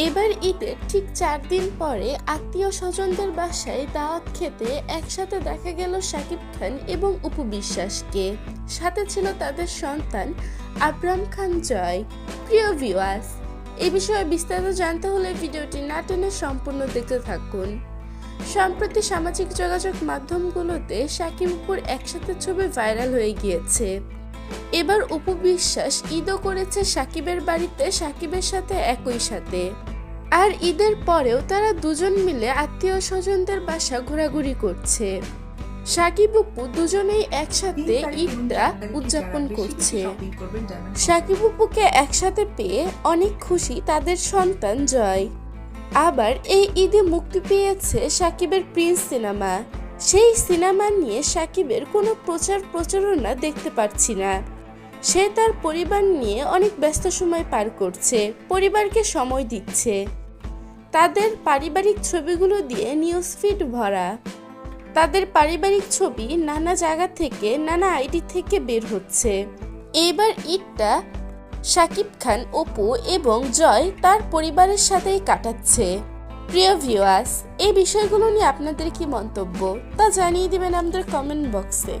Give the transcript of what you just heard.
এবার ঈদের ঠিক 4 দিন পরে আত্মীয় স্বজনদের বাসায় দাওয়াত খেতে একসাথে দেখা গেল শাকিব খান এবং অপু বিশ্বাসকে। সাথে ছিল তাদের সন্তান আবরাম খান জয়। প্রিয় ভিউয়ার্স, এই বিষয়ে বিস্তারিত জানতে হলে ভিডিওটি না টেনে সম্পূর্ণ দেখতে থাকুন। সম্প্রতি সামাজিক যোগাযোগ মাধ্যমগুলোতে শাকিব অপুর একসাথে ছবি ভাইরাল হয়ে গিয়েছে। এবার অপু বিশ্বাস ঈদও করেছে শাকিবের বাড়িতে শাকিবের সাথে একই সাথে। আর ঈদের পরেও তারা দুজন মিলে আত্মীয় স্বজনদের বাসা ঘোরাঘুরি করছে। শাকিব অপু দুজনেই একসাথে ঈদটা উদযাপন করছে। শাকিব অপুকে একসাথে পেয়ে অনেক খুশি তাদের সন্তান জয়। আবার এই ঈদে মুক্তি পেয়েছে শাকিবের প্রিন্স সিনেমা। সেই সিনেমা নিয়ে শাকিবের কোনো প্রচারণা দেখতে পাচ্ছি না। সে তার পরিবার নিয়ে অনেক ব্যস্ত সময় পার করছে, পরিবারকে সময় দিচ্ছে। তাদের পারিবারিক ছবিগুলো দিয়ে নিউজ ফিড ভরা। তাদের পারিবারিক ছবি নানা জায়গা থেকে, নানা আইডি থেকে বের হচ্ছে। এবার ঈদটা শাকিব খান, অপু এবং জয় তার পরিবারের সাথেই কাটাচ্ছে। প্রিয় ভিউয়ার্স, এই বিষয়গুলো নিয়ে আপনাদের কি মন্তব্য তা জানিয়ে দিবেন আমাদের কমেন্ট বক্সে।